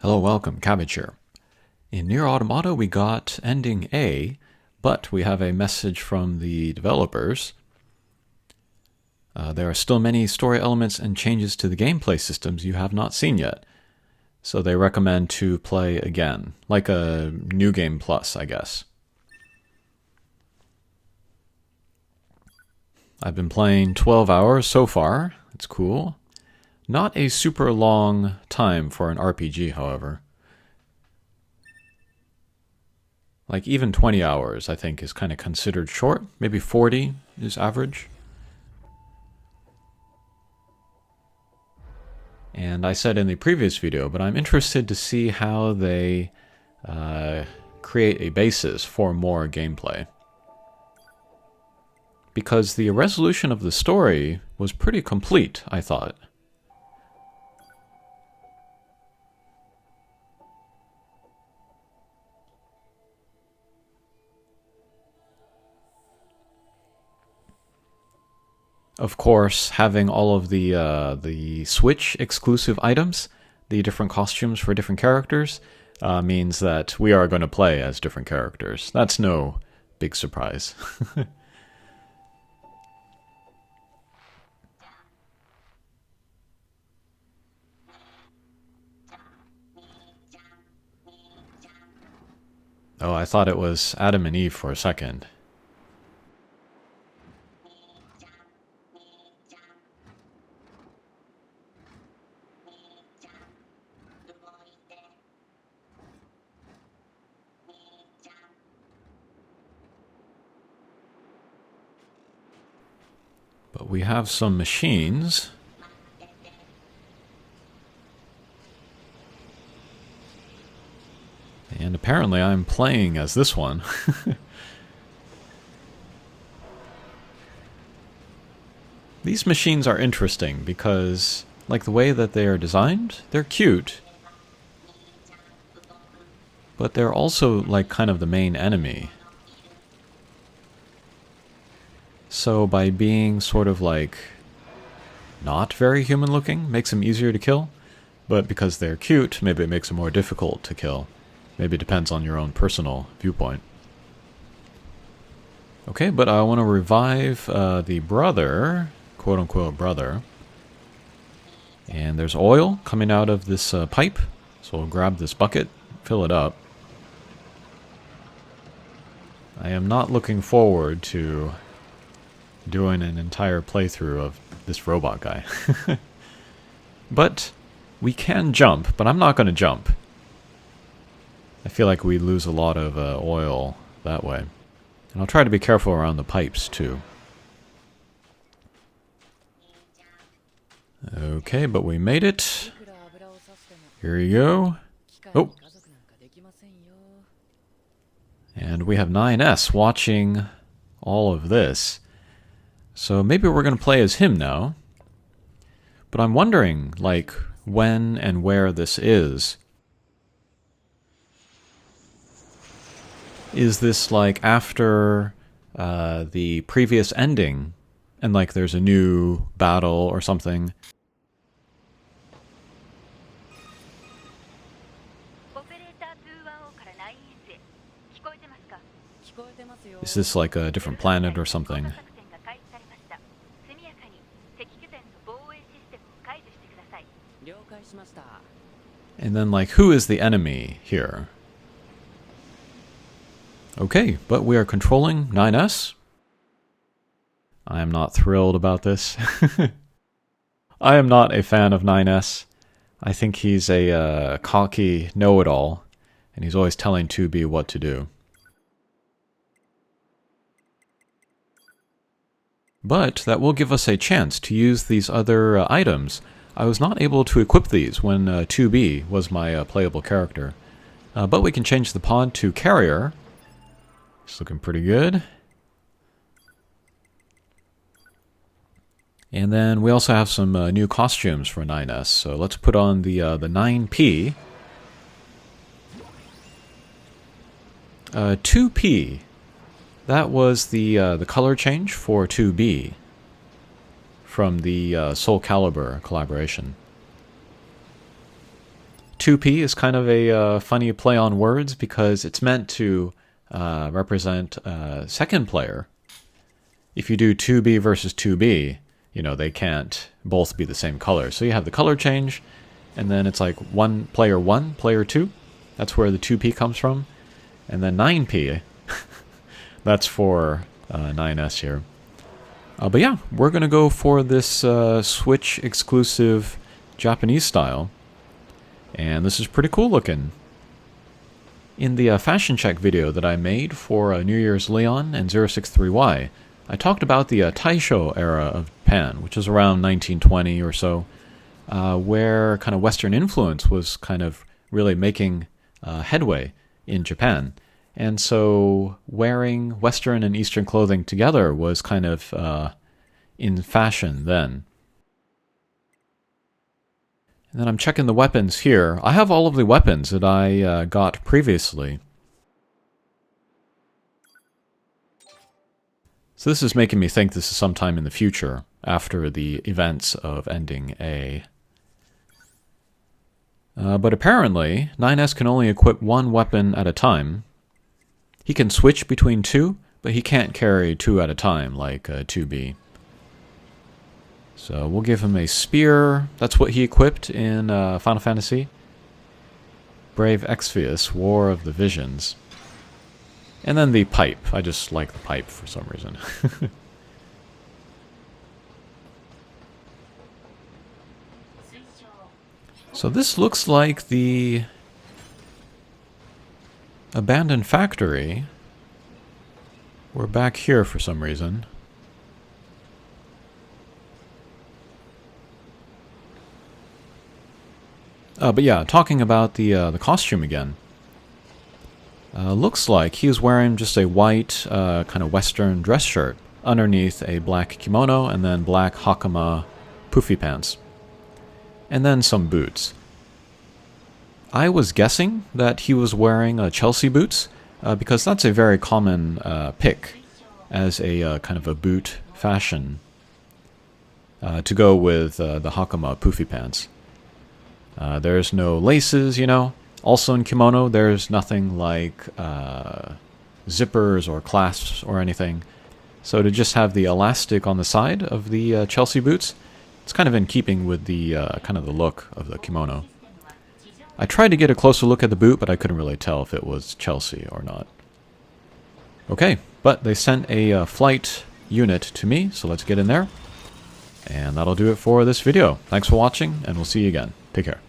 Hello, welcome, Cabbage here. In Nier Automata, we got ending A, but we have a message from the developers. There are still many story elements and changes to the gameplay systems you have not seen yet, so they recommend to play again, like a New Game Plus, I guess. I've been playing 12 hours so far. It's cool. Not a super long time for an RPG, however. Like even 20 hours, I think, is kind of considered short. Maybe 40 is average. And I said in the previous video, but I'm interested to see how they create a basis for more gameplay. Because the resolution of the story was pretty complete, I thought. Of course, having all of the Switch exclusive items, the different costumes for different characters, means that we are going to play as different characters. That's no big surprise. Oh, I thought it was Adam and Eve for a second. But we have some machines. And apparently I'm playing as this one. These machines are interesting because, like the way that they are designed, they're cute. But they're also like kind of the main enemy. So by being sort of like not very human looking, makes them easier to kill. But because they're cute, maybe it makes them more difficult to kill. Maybe it depends on your own personal viewpoint. Okay, but I want to revive the brother, quote-unquote brother. And there's oil coming out of this pipe. So we'll grab this bucket, fill it up. I am not looking forward to doing an entire playthrough of this robot guy. But we can jump, but I'm not going to jump. I feel like we lose a lot of oil that way. And I'll try to be careful around the pipes, too. Okay, but we made it. Here you go. Oh! And we have 9S watching all of this. So maybe we're going to play as him now. But I'm wondering, like, when and where this is. Is this like after the previous ending, and like there's a new battle or something? Is this like a different planet or something? And then like, who is the enemy here? Okay, but we are controlling 9S. I am not thrilled about this. I am not a fan of 9S. I think he's a cocky know-it-all, and he's always telling 2B what to do. But that will give us a chance to use these other items. I was not able to equip these when 2B was my playable character. But we can change the pod to carrier. It's looking pretty good. And then we also have some new costumes for 9S. So let's put on the 9P. 2P. That was the color change for 2B from the Soul Calibur collaboration. 2P is kind of a funny play on words because it's meant to represent second player. If you do 2B versus 2B, you know, they can't both be the same color. So you have the color change, and then it's like player 1, player 2. That's where the 2P comes from. And then 9P, that's for 9S here. But yeah, we're going to go for this Switch exclusive Japanese style. And this is pretty cool looking. In the fashion check video that I made for New Year's Leon and 063Y, I talked about the Taisho era of Japan, which is around 1920 or so, where kind of Western influence was kind of really making headway in Japan. And so wearing Western and Eastern clothing together was kind of in fashion then. And then I'm checking the weapons here. I have all of the weapons that I got previously. So this is making me think this is sometime in the future, after the events of Ending A. But apparently, 9S can only equip one weapon at a time. He can switch between two, but he can't carry two at a time like 2B. So we'll give him a spear. That's what he equipped in Final Fantasy. Brave Exvius, War of the Visions. And then the pipe. I just like the pipe for some reason. So this looks like the abandoned factory. We're back here for some reason. But yeah, talking about the costume again. Looks like he was wearing just a white kind of Western dress shirt underneath a black kimono and then black hakama poofy pants. And then some boots. I was guessing that he was wearing Chelsea boots because that's a very common pick as a kind of a boot fashion to go with the hakama poofy pants. There's no laces, you know. Also in kimono, there's nothing like zippers or clasps or anything. So to just have the elastic on the side of the Chelsea boots, it's kind of in keeping with the kind of the look of the kimono. I tried to get a closer look at the boot, but I couldn't really tell if it was Chelsea or not. Okay, but they sent a flight unit to me, so let's get in there. And that'll do it for this video. Thanks for watching, and we'll see you again. Take care.